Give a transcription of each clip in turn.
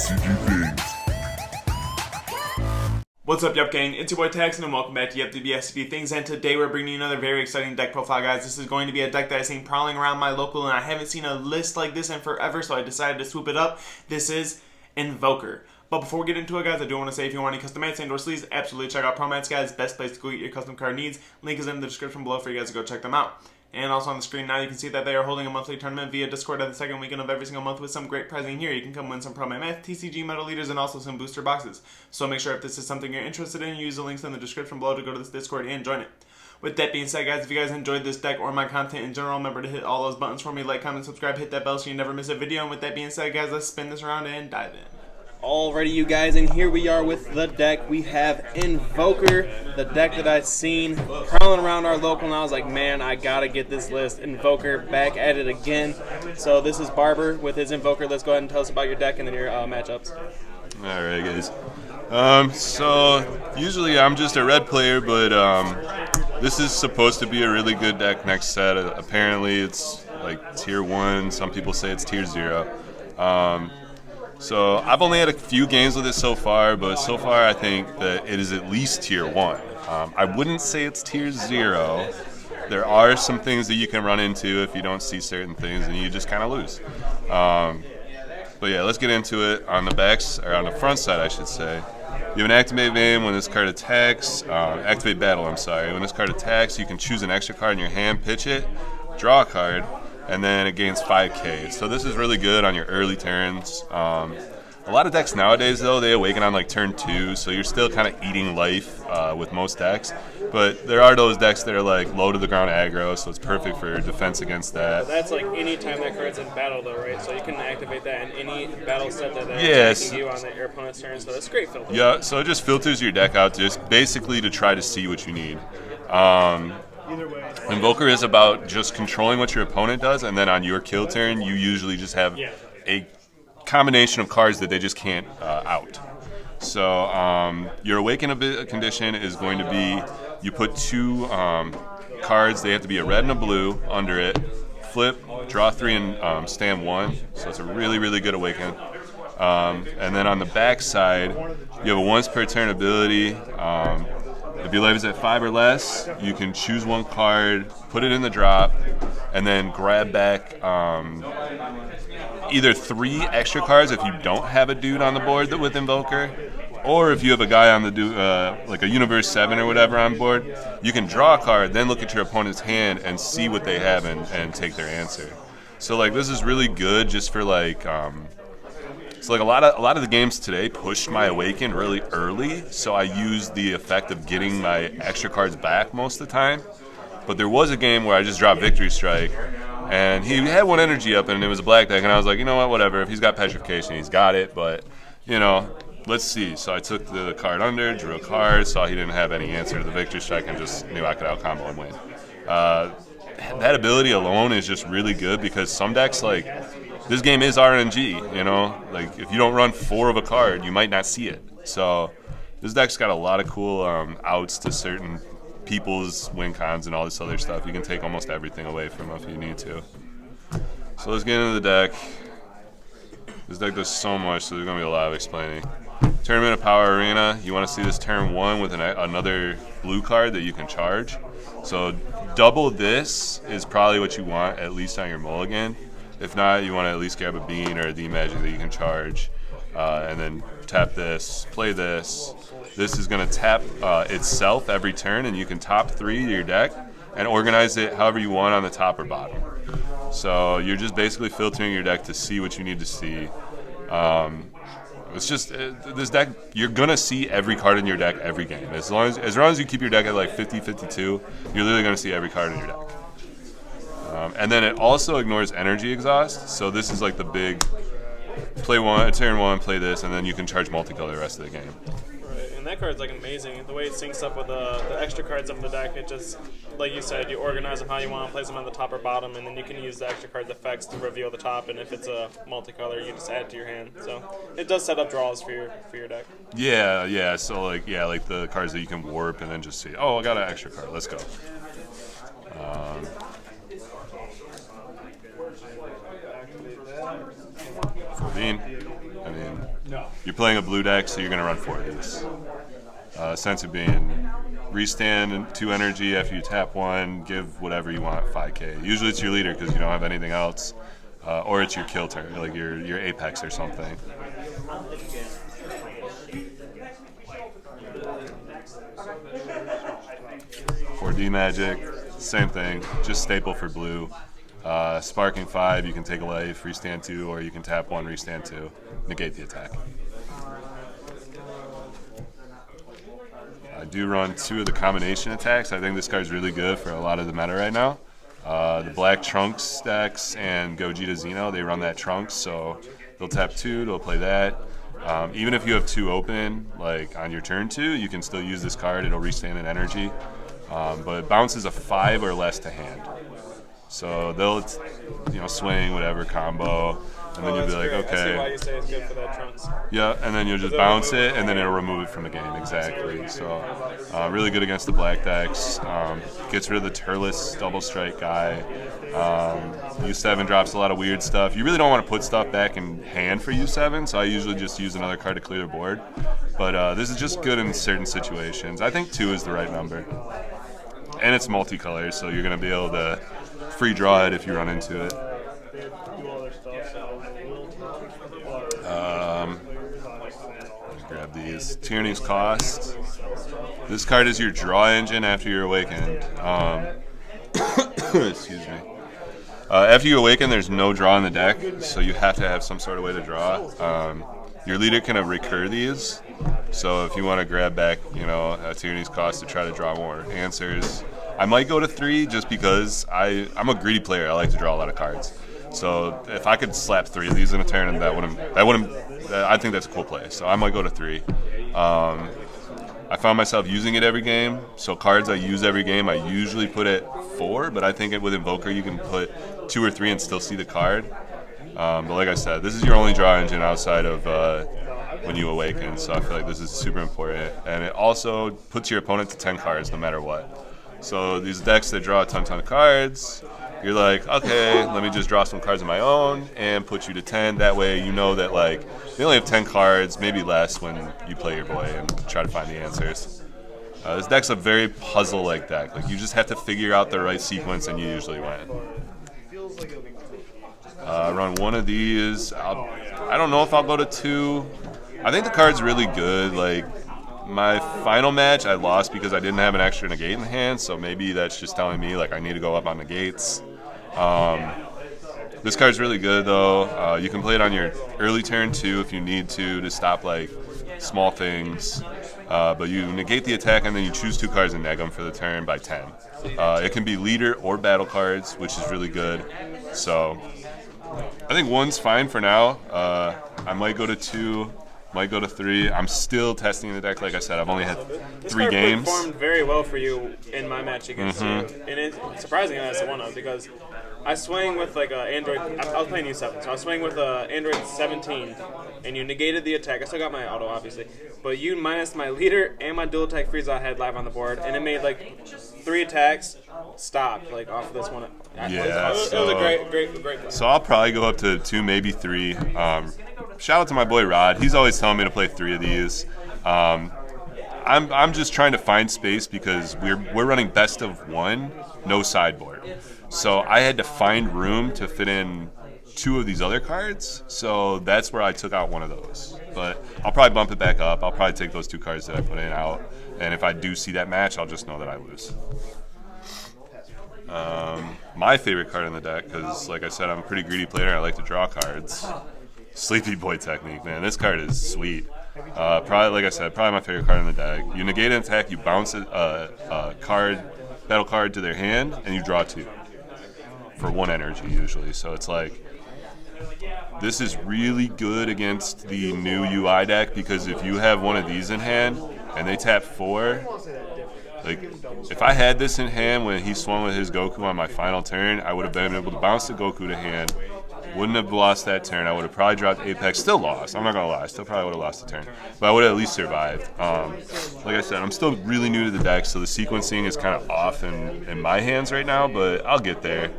DBSCG things. What's up, Yuhp gang? It's your boy Taxon and welcome back to Yuhp DBSCG things, and today we're bringing you another very exciting deck profile, guys. This is going to be a deck that I've seen prowling around my local and I haven't seen a list like this in forever, so I decided to swoop it up. This is Invoker. But before we get into it, guys, I do want to say if you want any custom mats and or sleeves, absolutely check out Promats, guys. Best place to go get your custom card needs. Link is in the description below for you guys to go check them out. And also on the screen now, you can see that they are holding a monthly tournament via Discord at the second weekend of every single month with some great pricing here. You can come win some Promat Math, TCG Metal Leaders, and also some booster boxes. So make sure if this is something you're interested in, use the links in the description below to go to this Discord and join it. With that being said, guys, if you guys enjoyed this deck or my content in general, remember to hit all those buttons for me, like, comment, subscribe, hit that bell so you never miss a video. And with that being said, guys, let's spin this around and dive in. Alrighty, you guys, and here we are with the deck. We have Invoker, the deck that I've seen prowling around our local, and I was like, man, I gotta get this list. Invoker back at it again. So this is Barber with his Invoker. Let's go ahead and tell us about your deck and then your matchups. Alright, guys. So usually I'm just a red player, but this is supposed to be a really good deck next set. Apparently it's like tier 1. Some people say it's tier 0. So I've only had a few games with it so far, but so far I think that it is at least tier 1. I wouldn't say it's tier 0. There are some things that you can run into if you don't see certain things, and you just kind of lose. But yeah, let's get into it. On the backs, or on the front side, I should say, you have an activate main. When this card attacks, activate battle. I'm sorry. When this card attacks, you can choose an extra card in your hand, pitch it, draw a card, and then it gains 5k. So this is really good on your early turns. A lot of decks nowadays, though, they awaken on like turn 2, so you're still kind of eating life with most decks. But there are those decks that are like low to the ground aggro, so it's perfect for defense against that. That's like any time that card's in battle, though, right? So you can activate that in any battle set that Yes. attacking you on your opponent's turn. So that's a great filter. Yeah, so it just filters your deck out just basically to try to see what you need. Invoker is about just controlling what your opponent does, and then on your kill turn, you usually just have a combination of cards that they just can't out. So your awaken condition is going to be, you put 2 cards, they have to be a red and a blue under it, flip, draw 3, and stand 1. So it's a really, really good awaken. And then on the back side, you have a once per turn ability. If your life is at 5 or less, you can choose 1 card, put it in the drop, and then grab back either 3 extra cards if you don't have a dude on the board with Invoker, or if you have a guy on the dude, like a Universe 7 or whatever on board, you can draw a card, then look at your opponent's hand and see what they have and take their answer. So like this is really good just for like so like a lot of the games today pushed my awaken really early, so I used the effect of getting my extra cards back most of the time. But there was a game where I just dropped Victory Strike, and he had 1 energy up, and it was a black deck, and I was like, you know what, whatever. If he's got Petrification, he's got it, but you know, let's see. So I took the card under, drew a card, saw he didn't have any answer to the Victory Strike, and just knew I could out combo and win. That ability alone is just really good because some decks like. This game is RNG, you know, like if you don't run 4 of a card, you might not see it. So this deck's got a lot of cool outs to certain people's win cons and all this other stuff. You can take almost everything away from it if you need to. So let's get into the deck. This deck does so much, so there's going to be a lot of explaining. Tournament of Power Arena, you want to see this turn 1 with another blue card that you can charge. So double this is probably what you want, at least on your mulligan. If not, you want to at least grab a bean or a D-Magic that you can charge, and then tap this, play this. This is going to tap itself every turn, and you can top 3 to your deck and organize it however you want on the top or bottom. So you're just basically filtering your deck to see what you need to see. It's just this deck, you're going to see every card in your deck every game. As long as you keep your deck at like 50-52, you're literally going to see every card in your deck. And then it also ignores energy exhaust, so this is like the big turn 1, play this, and then you can charge multicolor the rest of the game. Right, and that card's like amazing. The way it syncs up with the extra cards of the deck, it just, like you said, you organize them how you want, place them on the top or bottom, and then you can use the extra cards effects to reveal the top, and if it's a multicolor, you just add it to your hand. So it does set up draws for your deck. Yeah, so like the cards that you can warp and then just see, oh, I got an extra card, let's go. Bean. I mean, No, playing a blue deck, so you're going to run 4 of these. Sense of being restand and 2 energy after you tap 1, give whatever you want 5k. Usually it's your leader because you don't have anything else, or it's your kill turn, like your apex or something. 4D magic, same thing, just staple for blue. Sparking 5, you can take a life, restand 2, or you can tap 1, restand 2, negate the attack. I do run 2 of the combination attacks. I think this card's really good for a lot of the meta right now. The black Trunks decks and Gogeta Xeno, they run that Trunks, so they'll tap 2, they'll play that. Even if you have 2 open, like on your turn 2, you can still use this card. It'll restand in energy, but it bounces a 5 or less to hand. So they'll, swing, whatever, combo, and then you'll be like, okay. I see why you say it's good for that Trunks. Yeah, and then you'll just bounce it, and then it'll remove it from the game, exactly. So really good against the black decks. Gets rid of the Turles double strike guy. U7 drops a lot of weird stuff. You really don't want to put stuff back in hand for U7, so I usually just use another card to clear the board. But this is just good in certain situations. I think 2 is the right number. And it's multicolor, so you're going to be able to free draw it if you run into it. Grab these. Tyranny's Cost. This card is your draw engine after you're awakened. Excuse me. After you awaken, there's no draw in the deck, so you have to have some sort of way to draw. Your leader can recur these, so if you want to grab back, a Tyranny's Cost to try to draw more answers. I might go to 3 just because I'm a greedy player. I like to draw a lot of cards. So if I could slap 3 of these in a turn, that wouldn't. I think that's a cool play. So I might go to 3. I found myself using it every game. So cards I use every game, I usually put at 4. But I think with Invoker, you can put 2 or 3 and still see the card. But like I said, this is your only draw engine outside of when you awaken. So I feel like this is super important, and it also puts your opponent to 10 cards no matter what. So these decks that draw a ton of cards, you're like, okay, let me just draw some cards of my own and put you to 10. That way you know that they only have 10 cards, maybe less when you play your boy and try to find the answers. This deck's a very puzzle-like deck. You just have to figure out the right sequence and you usually win. Run 1 of these. I don't know if I'll go to 2. I think the card's really good. My final match, I lost because I didn't have an extra negate in the hand, so maybe that's just telling me I need to go up on negates. This card's really good though. You can play it on your early turn too if you need to stop small things. But you negate the attack and then you choose 2 cards and neg them for the turn by 10. It can be leader or battle cards, which is really good. So I think 1's fine for now. I might go to 2. Might go to 3. I'm still testing the deck. Like I said, I've only had 3 games. This card performed very well for you in my match against you. And it's surprisingly that's a 1-up because I swing with Android. I was playing U7, so I was swinging with Android 17, and you negated the attack. I still got my auto, obviously, but you minus my leader and my dual attack freeze I had live on the board, and it made 3 attacks stopped off of this one. Yeah, it was a great play. So I'll probably go up to 2, maybe 3. Shout out to my boy Rod. He's always telling me to play 3 of these. I'm just trying to find space because we're running best of 1, no sideboard. So I had to find room to fit in 2 of these other cards. So that's where I took out 1 of those. But I'll probably bump it back up. I'll probably take those 2 cards that I put in out. And if I do see that match, I'll just know that I lose. My favorite card in the deck, because like I said, I'm a pretty greedy player. I like to draw cards. Sleepy Boy technique, man. This card is sweet. Probably, like I said, probably my favorite card in the deck. You negate an attack, you bounce a battle card to their hand, and you draw 2 for 1 energy usually. So it's this is really good against the new UI deck because if you have one of these in hand and they tap 4, if I had this in hand when he swung with his Goku on my final turn, I would have been able to bounce the Goku to hand. Wouldn't have lost that turn. I would have probably dropped Apex. Still lost. I'm not going to lie. Still probably would have lost the turn. But I would have at least survived. Like I said, I'm still really new to the deck, so the sequencing is kind of off in my hands right now, but I'll get there.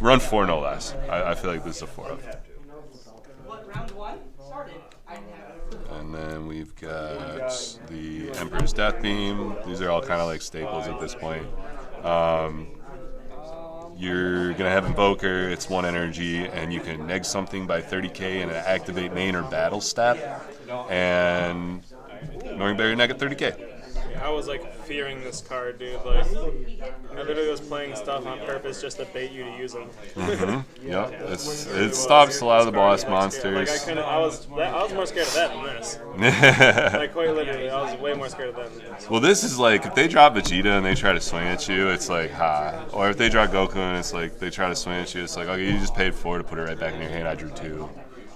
Run 4 no less. I feel like this is a 4-up. then we've got the Emperor's Death Beam. These are all kind of like staples at this point. You're going to have Invoker, it's 1 energy, and you can neg something by 30k in an activate main or battle step, and knowing better, neg at 30k. I was like fearing this card, dude. Like, I literally was playing stuff on purpose just to bait you to use them. Yep, it stops a lot of the boss monsters. Like I was more scared of that than this. Like quite literally, I was way more scared of that than this. Well, this is like if they drop Vegeta and they try to swing at you, it's like ha. Or if they drop Goku and it's like they try to swing at you, it's like okay, you just paid 4 to put it right back in your hand. I drew 2.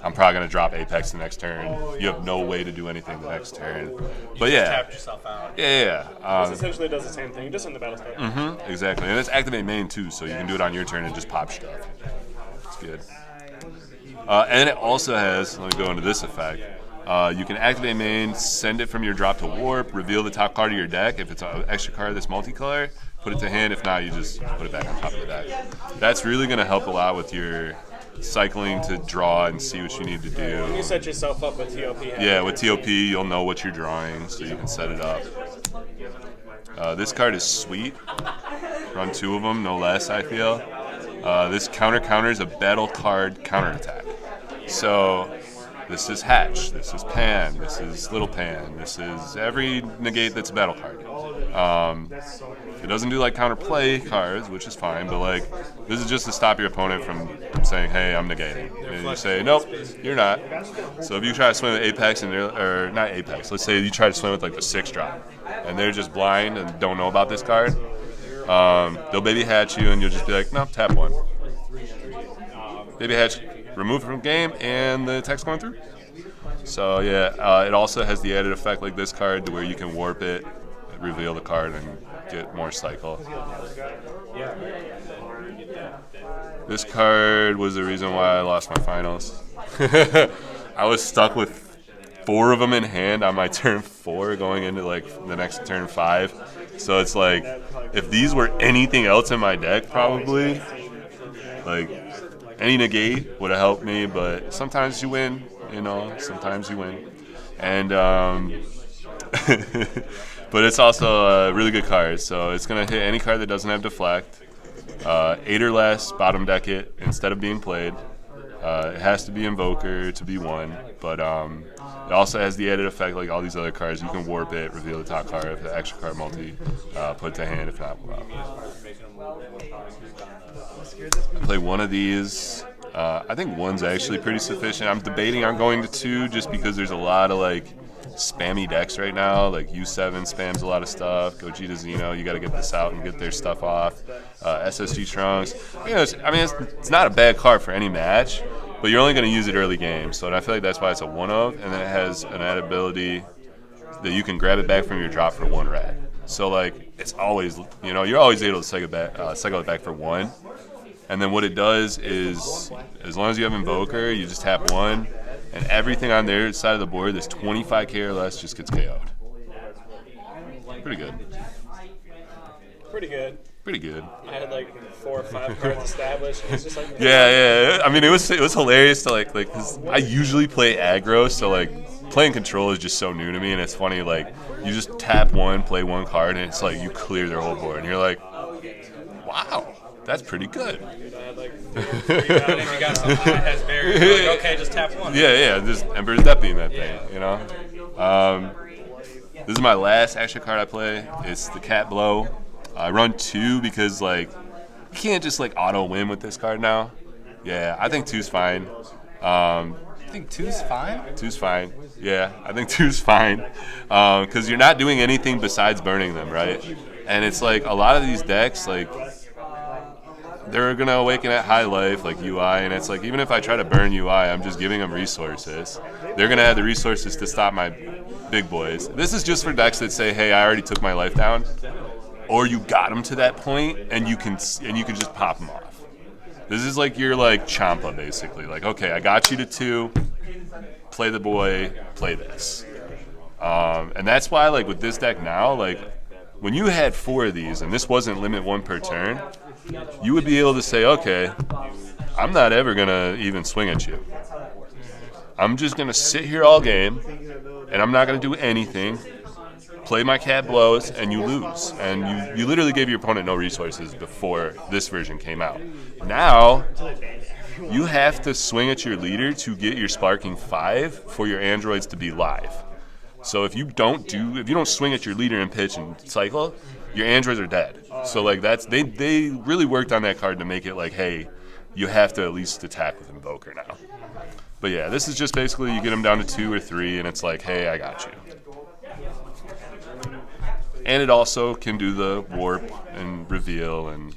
I'm probably going to drop Apex the next turn. You have no way to do anything the next turn. But yeah. Tapped yourself out. Yeah. This essentially does the same thing, just in the battle state. Exactly. And it's activate main too, so you can do it on your turn and just pop stuff. It's good. And it also has, let me go into this effect. You can activate main, send it from your drop to warp, reveal the top card of your deck. If it's an extra card that's multicolor, put it to hand. If not, you just put it back on top of the deck. That's really going to help a lot with your cycling to draw and see what you need to do. You set yourself up with TOP. Yeah, with TOP, you'll know what you're drawing, so you can set it up. This card is sweet. Run 2 of them, no less, I feel. This counters a battle card counterattack. So this is Hatch, this is Pan, this is Little Pan, this is every negate that's a battle card. It doesn't do like counterplay cards, which is fine, but like this is just to stop your opponent from saying, "Hey, I'm negating," and you say, "Nope, you're not." So if you try to swing with Apex or not Apex, let's say you try to swing with like the 6 drop, and they're just blind and don't know about this card, they'll baby hatch you, and you'll just be like, "No, tap 1." Baby hatch, remove from game, and the attack's going through. So yeah, it also has the added effect like this card to where you can warp it, reveal the card, and get more cycle. This card was the reason why I lost my finals. I was stuck with 4 of them in hand on my turn 4 going into like the next turn 5. So it's like if these were anything else in my deck, probably like any negate would have helped me, but sometimes you win, you know, sometimes you win. And but it's also a really good card, so it's going to hit any card that doesn't have deflect. 8 or less, bottom deck it instead of being played. It has to be Invoker to be 1, but it also has the added effect like all these other cards. You can warp it, reveal the top card, if the extra card multi, put it to hand, if not. I play 1 of these. I think 1's actually pretty sufficient. I'm debating on going to 2 just because there's a lot of like spammy decks right now. Like U7 spams a lot of stuff. Gogeta Xeno, you got to get this out and get their stuff off. SSG Trunks. You know, it's not a bad card for any match, but you're only going to use it early game. So I feel like that's why it's a 1-of, and then it has an added ability that you can grab it back from your drop for 1 red. So like it's always, you know, you're always able to cycle it back for 1. And then what it does is, as long as you have Invoker, you just tap 1, and everything on their side of the board that's 25k or less just gets KO'd. Pretty good. Pretty good. Pretty good. I had like 4 or 5 cards established. And it was just like Yeah. I mean, it was hilarious to like 'cause I usually play aggro, so like playing control is just so new to me, and it's funny like you just tap 1, play 1 card, and it's like you clear their whole board, and you're like, wow. That's pretty good. If you got something that has barriers, you're like, okay, just tap 1. Yeah, just Emperor's Death Beam that thing, you know? This is my last extra card I play. It's the Cat Blow. I run 2 because, like, you can't just, like, auto-win with this card now. Yeah, I think 2's fine. You think 2's fine? 2's fine. Yeah, I think 2's fine. Because you're not doing anything besides burning them, right? And it's like a lot of these decks, like, they're going to awaken at high life, like UI, and it's like even if I try to burn UI, I'm just giving them resources. They're going to have the resources to stop my big boys. This is just for decks that say, hey, I already took my life down, or you got them to that point, and you can just pop them off. This is like your like Champa, basically. Like, okay, I got you to 2, play the boy, play this. And that's why, like, with this deck now, like, when you had 4 of these, and this wasn't limit 1 per turn, you would be able to say, okay, I'm not ever going to even swing at you. I'm just going to sit here all game, and I'm not going to do anything. Play my cat blows, and you lose. And you literally gave your opponent no resources before this version came out. Now, you have to swing at your leader to get your Sparking 5 for your androids to be live. So if you don't swing at your leader and pitch and cycle, your androids are dead. So like they really worked on that card to make it like, hey, you have to at least attack with Invoker now. But yeah, this is just basically you get them down to 2 or 3, and it's like, hey, I got you. And it also can do the warp and reveal and,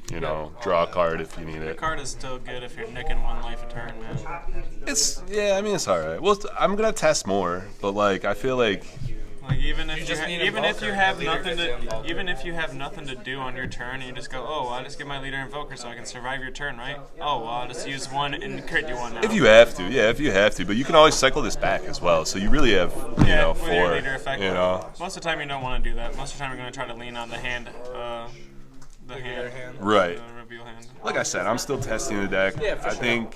draw a card if you need it. The card is still good if you're nicking 1 life a turn, man. It's all right. Well, I'm going to test more, but, like, I feel like... even if you have nothing to do on your turn, and you just go, oh, I'll just get my leader Invoker so I can survive your turn, right? Oh, well, I'll just use 1 and crit you 1 now. If you have to, but you can always cycle this back as well. So you really have, 4. Your leader effect, most of the time you don't want to do that. Most of the time you're going to try to lean on the hand, right. Reveal hand. Like I said, I'm still testing the deck. Yeah, for I sure. think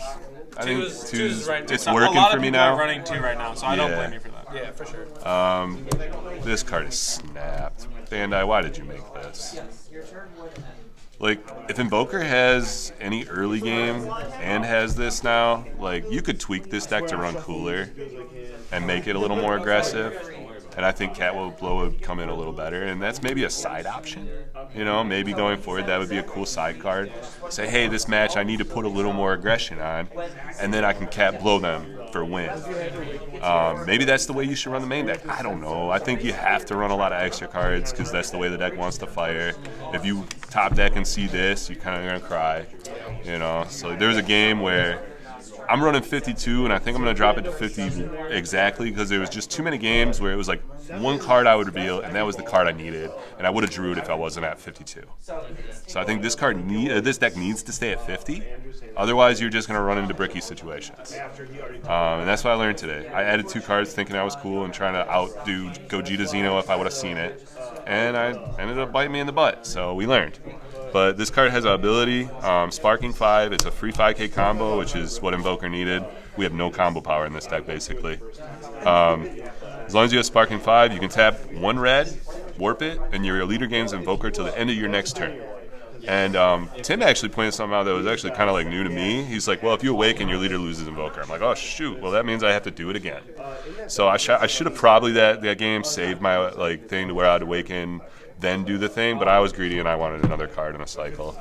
Two's right. it's So working a lot for of me people now. are running 2 right now, so I don't blame you for that. Yeah, for sure. This card is snapped. Bandai, why did you make this? Like, if Invoker has any early game and has this now, like, you could tweak this deck to run cooler and make it a little more aggressive. And I think Cat Will Blow would come in a little better. And that's maybe a side option. Maybe going forward, that would be a cool side card. Say, hey, this match I need to put a little more aggression on, and then I can Cat Blow them for win. Maybe that's the way you should run the main deck. I don't know. I think you have to run a lot of extra cards because that's the way the deck wants to fire. If you top deck and see this, you're kind of going to cry. So there's a game where I'm running 52, and I think I'm going to drop it to 50 exactly because there was just too many games where it was like 1 card I would reveal, and that was the card I needed, and I would have drew it if I wasn't at 52. So I think this deck needs to stay at 50. Otherwise, you're just going to run into bricky situations. And that's what I learned today. I added 2 cards thinking I was cool and trying to outdo Gogeta Xeno if I would have seen it, and I ended up biting me in the butt, so we learned. But this card has an ability, Sparking 5. It's a free 5k combo, which is what Invoker needed. We have no combo power in this deck, basically. As long as you have Sparking 5, you can tap 1 red, warp it, and your leader gains Invoker till the end of your next turn. And Tim actually pointed something out that was actually kind of like new to me. He's like, well, if you awaken, your leader loses Invoker. I'm like, oh, shoot. Well, that means I have to do it again. So I should have probably that game saved my thing to where I'd awaken, then do the thing, but I was greedy and I wanted another card in a cycle.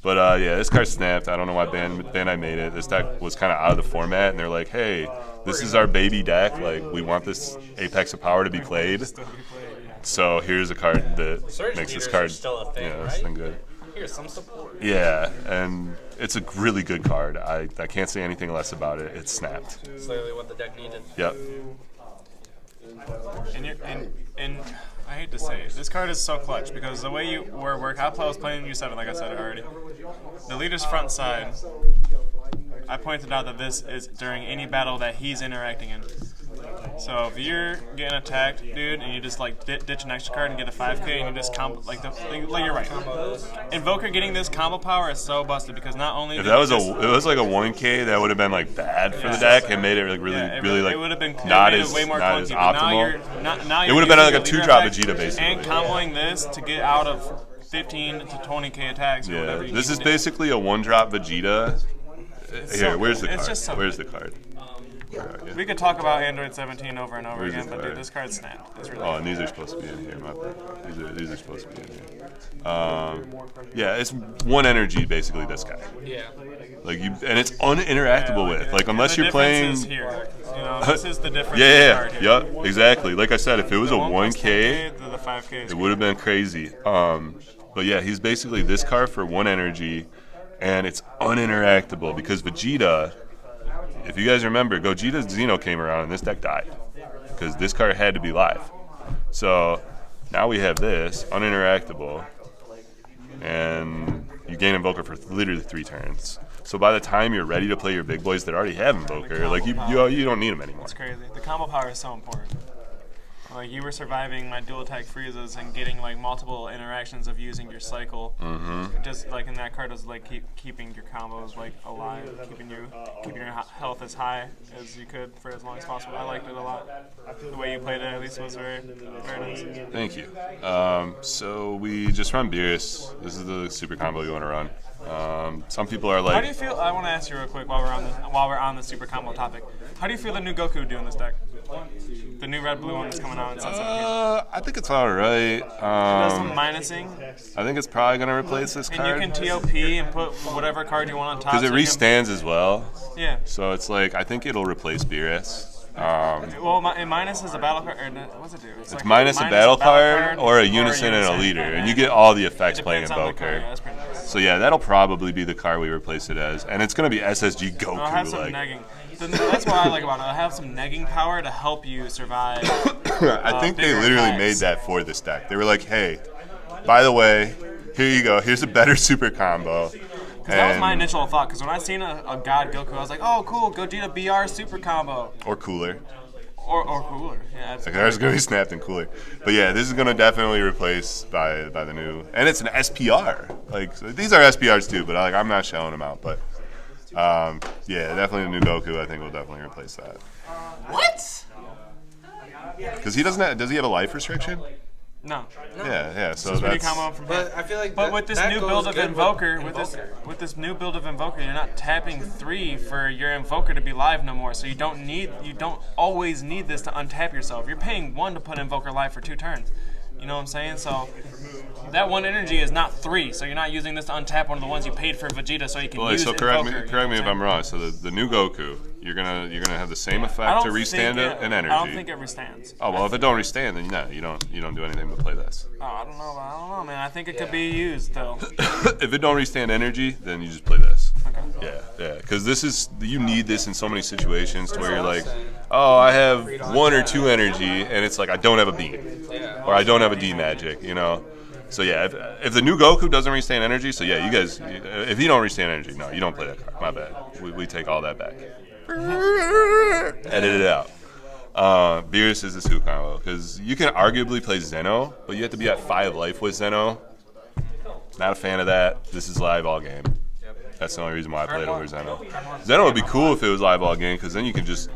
But yeah, this card snapped. I don't know why Bandai made it. This deck was kind of out of the format, and they're like, hey, this is our baby deck. Like, we want this Apex of Power to be played. So here's a card that makes this card this thing good. Here's some support. Yeah, and it's a really good card. I can't say anything less about it. It snapped. It's literally what the deck needed. Yep. And I hate to say it, this card is so clutch because the way you work, how I was playing U7, like I said already. The leader's front side, I pointed out that this is during any battle that he's interacting in. So if you're getting attacked, dude, and you just ditch an extra card and get a 5k and you just combo you're right. Invoker getting this combo power is so busted because not only if it was like a 1k, that would have been like bad for the deck and made it like really like it would have been not as Now optimal. you're it would have been like a using 2-drop effect Vegeta basically. and comboing this to get out of 15 to 20k attacks. Or whatever this is basically a 1-drop Vegeta. Here, where's the card? Just so where's the card? We could talk about Android 17 over and over again, but dude, this card snapped. It's really and these are supposed to be in here. My bad. These are supposed to be in here. Yeah, it's 1 energy basically. This guy. Yeah. Like and it's uninteractable with. Like unless you're playing. Is here. This is the difference. Yep, exactly. Like I said, if it was a 1k, the 5k. It would have been crazy. But yeah, he's basically this card for 1 energy, and it's uninteractable because Vegeta. If you guys remember, Gogeta Xeno came around and this deck died because this card had to be live. So now we have this, uninteractable, and you gain Invoker for literally 3 turns. So by the time you're ready to play your big boys that already have Invoker, like you don't need them anymore. It's crazy. The combo power is so important. Like, you were surviving my dual attack freezes and getting, like, multiple interactions of using your cycle. Just, like, and that card was, like, keeping your combos, like, alive, keeping your health as high as you could for as long as possible. I liked it a lot. The way you played it, at least, was very, very nice. Thank you. So we just run Beerus. This is the super combo you want to run. Some people are like, how do you feel? I want to ask you real quick while we're on the super combo topic. How do you feel the new Goku doing this deck? The new red blue one that's coming out in Sunset. I think it's all right. Does some minusing. I think it's probably gonna replace this And card. you can TOP and put whatever card you want on top. Because it so you can- restands as well. Yeah. So it's like, I think it'll replace Beerus. Well, it minuses a battle card. Or what's it do? It's like minus a battle card or a unison and a leader, and you get all the effects playing Depends on the card. Invoker. Yeah, that's pretty nice. So yeah, that'll probably be the card we replace it as, and it's gonna be SSG Goku. It'll have some like, negging. That's what I like about it. It'll have some negging power to help you survive. I think they bigger literally attacks. made that for this deck. They were like, hey, by the way, here you go. Here's a better super combo. That was my initial thought, because when I seen a God Goku, I was like, oh, cool, Gogeta BR super combo. Or cooler. Or cooler. Yeah, Like, there's going to be snapped and cooler. But yeah, this is going to definitely replace by the new. And it's an SPR. Like, so these are SPRs too, but I'm not showing them out. But yeah, definitely the new Goku, I think, will definitely replace that. What? Because he doesn't have, does he have a life restriction? No. Yeah, so It's pretty that's. common from But I feel like But with this that new goes build of good Invoker, with with this new build of Invoker, you're not tapping 3 for your Invoker to be live no more. So you don't always need this to untap yourself. You're paying 1 to put Invoker live for 2 turns. You know what I'm saying? So that 1 energy is not 3. So you're not using this to untap one of the ones you paid for Vegeta, so you can use So Invoker. correct me if I'm wrong. So the new Goku, you're gonna have the same effect to restand it and energy. I don't think it restands. Oh well, if it don't restand, then no, you don't do anything but play this. Oh, I don't know, man. I think it could be used though. If it don't restand energy, then you just play this. Yeah, because you need this in so many situations to where you're like, oh, I have 1 or 2 energy, and it's like I don't have a beam, or I don't have a D magic, you know. So yeah, if the new Goku doesn't restand energy, so yeah, you guys, if he don't restand energy, no, you don't play that card. My bad. We take all that back. Edit it out. Beerus is the super combo because you can arguably play Zeno, but you have to be at 5 life with Zeno. Not a fan of that. This is live all game. That's the only reason why I played over Zeno. Zeno would be cool if it was live all game because then you can just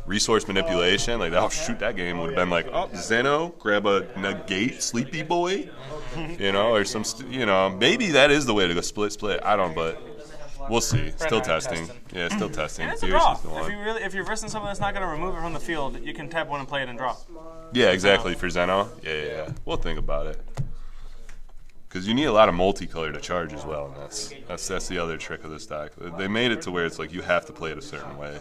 resource manipulation. Like, oh shoot, that game would have been like, oh, Zeno, grab a negate Sleepy Boy, you know, or some, maybe that is the way to go split. I don't, but we'll see. Still testing. Yeah, still testing. And it's a draw. If you're versing something that's not going to remove it from the field, you can tap 1 and play it and draw. Yeah, exactly. For Zeno. Yeah. We'll think about it. Because you need a lot of multicolor to charge as well, and that's the other trick of this deck. They made it to where it's like you have to play it a certain way.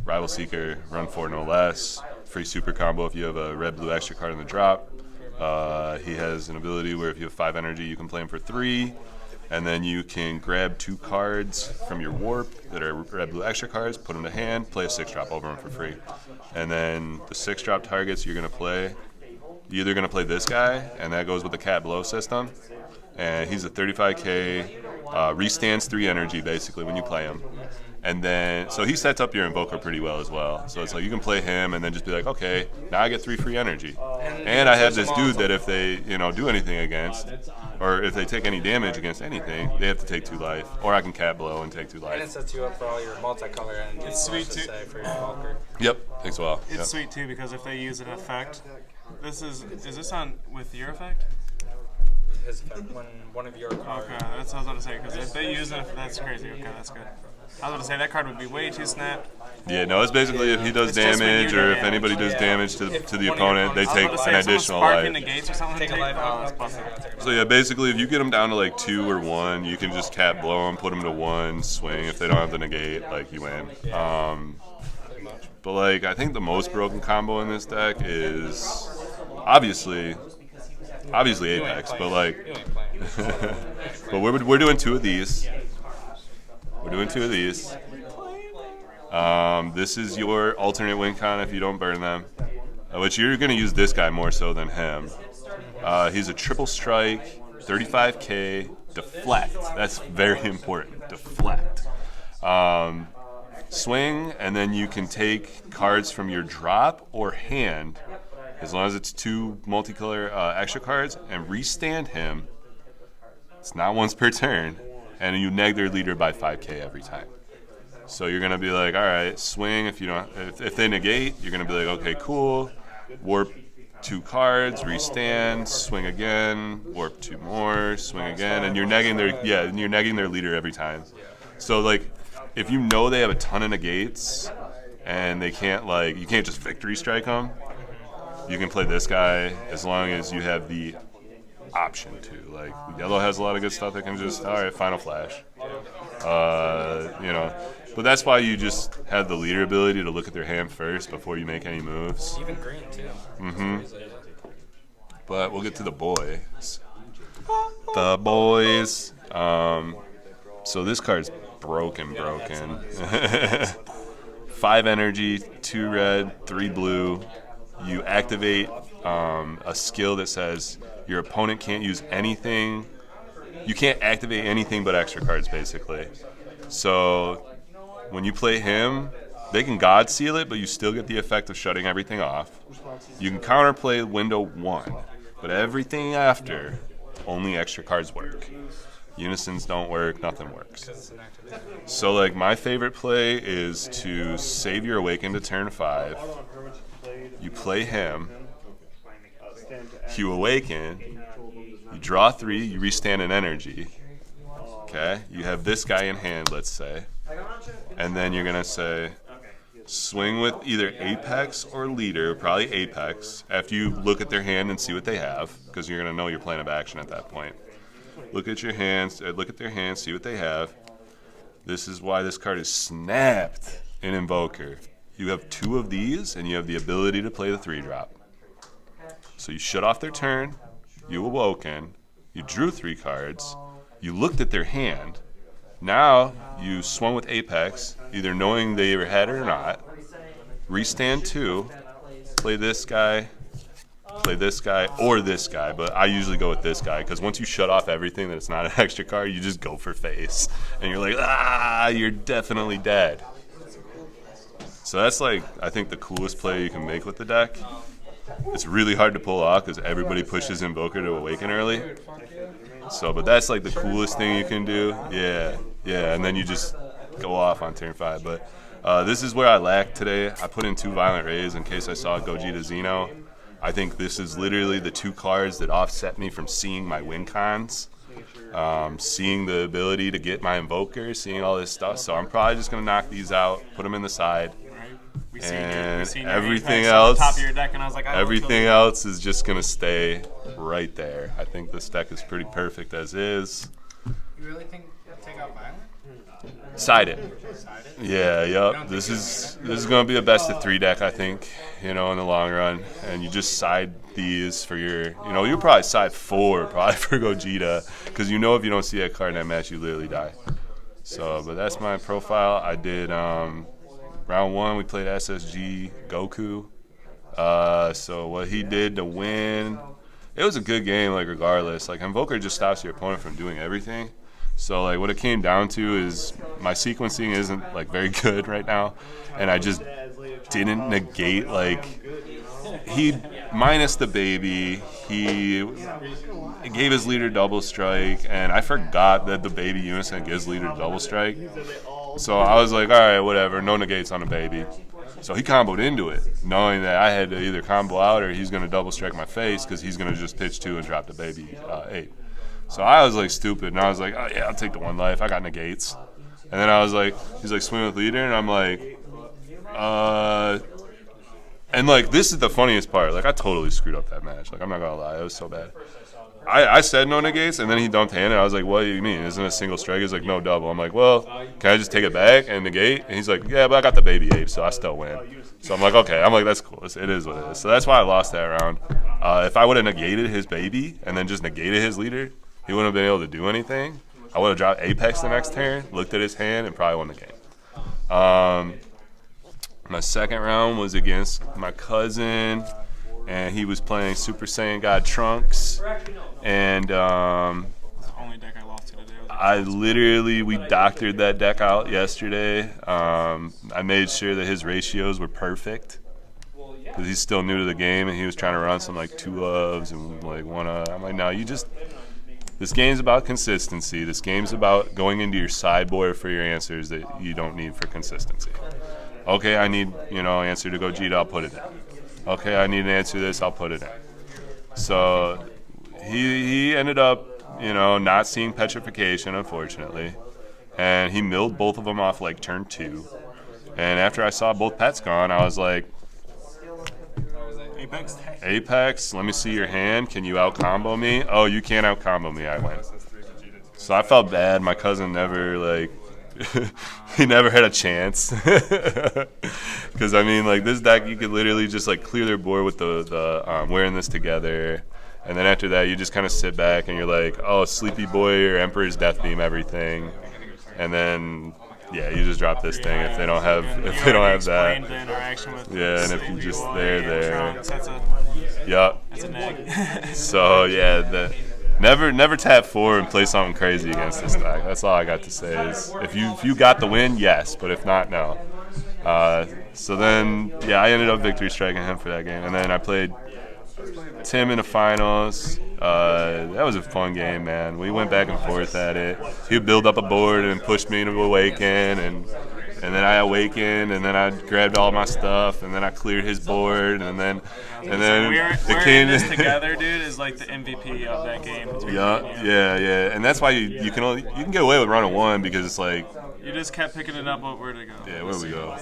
Rival Seeker, run 4 no less. Free super combo if you have a red-blue extra card in the drop. He has an ability where if you have 5 energy, you can play him for 3. And then you can grab 2 cards from your warp that are red-blue extra cards, put them to hand, play a 6-drop over them for free. And then the 6-drop targets you're going to play, you're either going to play this guy, and that goes with the Cat Blow system. And he's a 35k, restands 3 energy basically when you play him. And then, so he sets up your Invoker pretty well as well. So it's like you can play him and then just be like, okay, now I get 3 free energy. And I have this dude that if they, do anything against, or if they take any damage against anything, they have to take 2 life. Or I can Cat Blow and take 2 life. And it sets you up for all your multicolor and It's sweet too. For your Invoker. Yep, thanks a while. It's sweet too because if they use an effect, is this on with your effect? His effect when one of your cards. Okay, that's what I was about to say. Because if they use it, that's crazy. Okay, that's good. I was about to say that card would be way too snapped. Yeah, no, it's basically if he does It's just when damage you or do if damage. anybody does damage to the opponent, they I was take about to say, an if someone additional sparking life. negates or something. Take a life Oh, out. that's busted. So yeah, basically if you get them down to like 2 or 1, you can just Cat Blow them, put them to 1, swing. If they don't have the negate, like you win. But like I think the most broken combo in this deck is obviously Apex, but like, but we're doing 2 of these. We're doing 2 of these. This is your alternate win con if you don't burn them, which you're going to use this guy more so than him. He's a triple strike, 35k, deflect. That's very important. Deflect. swing, and then you can take cards from your drop or hand, as long as it's 2 multicolor extra cards, and restand him. It's not once per turn, and you neg their leader by 5k every time. So you're gonna be like, all right, swing. If you don't, if they negate, you're gonna be like, okay, cool. Warp 2 cards, restand, swing again, warp 2 more, swing again, and you're negging their leader every time. So like, if you know they have a ton of negates and they can't you can't just victory strike them. You can play this guy as long as you have the option to. Like, yellow has a lot of good stuff that can just, all right, final flash. But that's why you just have the leader ability to look at their hand first before you make any moves. Even green too. But we'll get to the boys. The boys. So this card's broken. 5 energy, 2 red, 3 blue. You activate a skill that says your opponent can't use anything. You can't activate anything but extra cards, basically. So when you play him, they can God Seal it, but you still get the effect of shutting everything off. You can counterplay window 1, but everything after, only extra cards work. Unisons don't work, nothing works. So like, my favorite play is to save your Awaken to turn 5. You play him, you Awaken, you draw 3, you restand an energy. Okay, you have this guy in hand, let's say. And then you're gonna say, swing with either Apex or Leader, probably Apex, after you look at their hand and see what they have, because you're gonna know your plan of action at that point. Look at your hands, look at their hands, see what they have. This is why this card is snapped in Invoker. You have 2 of these, and you have the ability to play the 3-drop. So you shut off their turn, you Awoken, you drew 3 cards, you looked at their hand. Now you swung with Apex, either knowing they ever had it or not. Restand 2, play this guy, or this guy, but I usually go with this guy, because once you shut off everything that it's not an extra card, you just go for face. And you're like, you're definitely dead. So that's like, I think, the coolest play you can make with the deck. It's really hard to pull off because everybody pushes Invoker to Awaken early. So, but that's like the coolest thing you can do. Yeah, and then you just go off on turn 5. But this is where I lacked today. I put in 2 Violent Rays in case I saw Gogeta Xeno. I think this is literally the 2 cards that offset me from seeing my win cons. Seeing the ability to get my Invoker, seeing all this stuff. So I'm probably just going to knock these out, put them in the side. And everything else, top of your deck, and I was like, everything else is just going to stay right there. I think this deck is pretty perfect as is. You really think take out Violent? Side it. Yeah, yep. This is going to be a best of 3 deck, I think, in the long run. And you just side these for your, you'll probably side 4 probably for Gogeta, because if you don't see that card in that match, you literally die. So, but that's my profile. I did round 1, we played SSG Goku. So what he did to win, it was a good game, like, regardless. Like, Invoker just stops your opponent from doing everything. So, like, what it came down to is my sequencing isn't, like, very good right now. And I just didn't negate, like, he minus the baby, he gave his leader double strike, and I forgot that the baby unison gives leader double strike. So I was like, all right, whatever, no negates on the baby. So he comboed into it, knowing that I had to either combo out or he's going to double strike my face because he's going to just pitch 2 and drop the baby 8. So I was like stupid, and I was like, oh yeah, I'll take the 1 life. I got negates. And then I was like, he's like, swing with leader, and I'm like, and like, this is the funniest part. Like, I totally screwed up that match. Like, I'm not going to lie, it was so bad. I said no negates, and then he dumped hand, and I was like, what do you mean? Isn't it a single strike? He's like, no double. I'm like, well, can I just take it back and negate? And he's like, yeah, but I got the baby ape, so I still win. So I'm like, okay. I'm like, that's cool. It is what it is. So that's why I lost that round. If I would have negated his baby and then just negated his leader, he wouldn't have been able to do anything. I would have dropped Apex the next turn, looked at his hand, and probably won the game. My second round was against my cousin, and he was playing Super Saiyan God Trunks. And the only deck I lost to today was we doctored that deck out yesterday. I made sure that his ratios were perfect because he's still new to the game and he was trying to run some like 2 ofs and like 1 of. I'm like, no, this game's about consistency. This game's about going into your sideboard for your answers that you don't need for consistency. Okay, I need, answer to Gogeta, I'll put it in. Okay, I need an answer to this, I'll put it in. So he ended up, not seeing Petrification, unfortunately. And he milled both of them off like turn 2. And after I saw both pets gone, I was like, Apex, let me see your hand. Can you out-combo me? Oh, you can't out-combo me. I win. So I felt bad. My cousin never, he never had a chance. Because, this deck, you could literally just, clear their board with the wearing this together. And then after that, you just kind of sit back and you're like, oh, Sleepy Boy or Emperor's Death Beam everything. And then... yeah, you just drop this thing if they don't have that. The interaction with yeah, and if you just there. Yup. That's a neg. So yeah, never tap 4 and play something crazy against this deck. That's all I got to say. Is if you got the win, yes, but if not, no. So then I ended up victory striking him for that game, and then I played Tim in the finals. That was a fun game, man. We went back and forth at it. He would build up a board and push me to awaken, and then I awakened, and then I grabbed all my stuff, and then I cleared his board, and then the king. This together, dude, is like the MVP of that game. Yeah, and that's why you can get away with running 1 because it's like you just kept picking it up. Where'd it go? Yeah, where we go?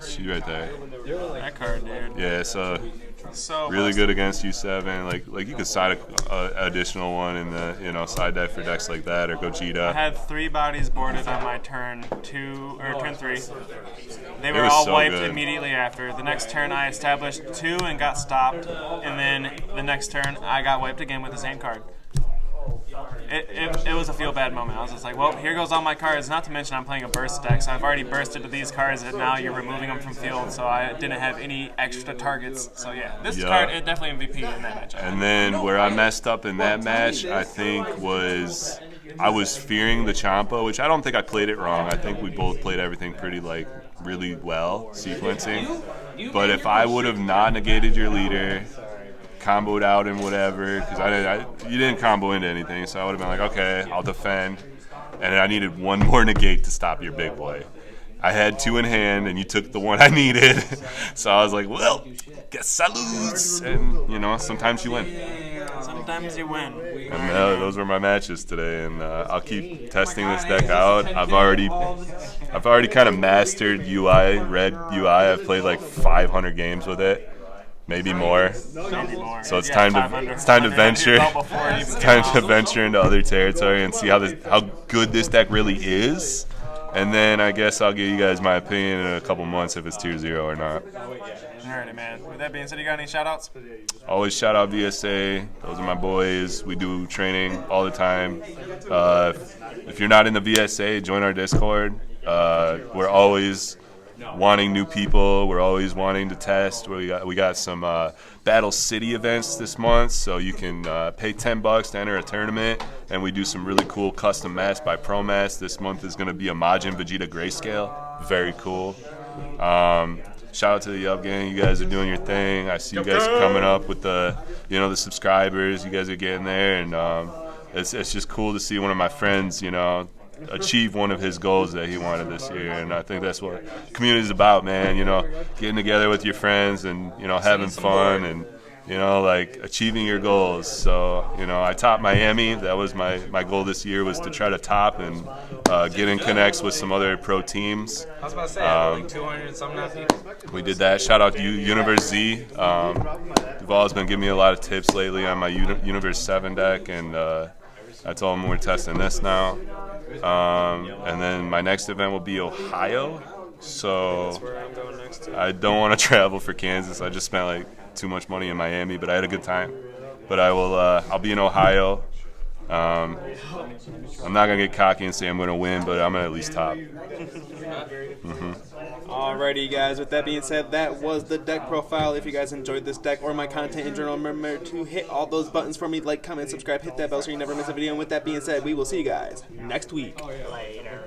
She right there. That card, dude. Yeah, so really good against U7. Like you could side a additional one in the side deck for decks like that or Gogeta. I had 3 bodies boarded on my turn 2 or turn 3. They were all wiped immediately after. The next turn I established 2 and got stopped, and then the next turn I got wiped again with the same card. It was a feel bad moment. I was just like, well, here goes all my cards. Not to mention I'm playing a burst deck, so I've already bursted to these cards, and now you're removing them from field, so I didn't have any extra targets. So yeah, this card is definitely MVP in that match. And then where I messed up in that match, I think was I was fearing the Champa, which I don't think I played it wrong. I think we both played everything pretty really well, sequencing. But if I would have not negated your leader, comboed out and whatever, because you didn't combo into anything, so I would have been like, okay, I'll defend, and I needed 1 more negate to stop your big boy. I had 2 in hand, and you took the 1 I needed, so I was like, well, guess I lose, and sometimes you win. Sometimes you win. And those were my matches today, and I'll keep testing this deck out. I've already kind of mastered UI, red UI. I've played like 500 games with it. Maybe more. So it's time to venture. It's time to venture into other territory and see how good this deck really is. And then I guess I'll give you guys my opinion in a couple months if it's tier 0 or not. Alrighty, man. With that being said, you got any shout-outs? Always shout out VSA. Those are my boys. We do training all the time. If you're not in the VSA, join our Discord. We're always wanting new people. We're always wanting to test. We got some Battle City events this month, so you can pay $10 to enter a tournament, and we do some really cool custom masks by promats. This month is going to be a Majin Vegeta Grayscale. Very cool. Shout out to the Yuhp gang. You guys are doing your thing. I see you guys coming up with the subscribers. You guys are getting there, and it's just cool to see one of my friends, achieve one of his goals that he wanted this year, and I think that's what community is about, man. Getting together with your friends and having fun and achieving your goals. So I topped Miami. That was my goal this year, was to try to top and get in connects with some other pro teams. I was about to say 200 something people. We did that. Shout out to Universe Z. Duval's been giving me a lot of tips lately on my Universe 7 deck, and I told him we're testing this now. And then my next event will be Ohio. So That's where I'm going next. I don't want to travel for Kansas. I just spent too much money in Miami, but I had a good time. But I'll be in Ohio I'm not gonna get cocky and say I'm gonna win, but I'm gonna at least top. Alrighty, guys. With that being said, that was the deck profile. If you guys enjoyed this deck or my content in general, remember to hit all those buttons for me. Like, comment, subscribe, hit that bell so you never miss a video. And with that being said, we will see you guys next week. Later.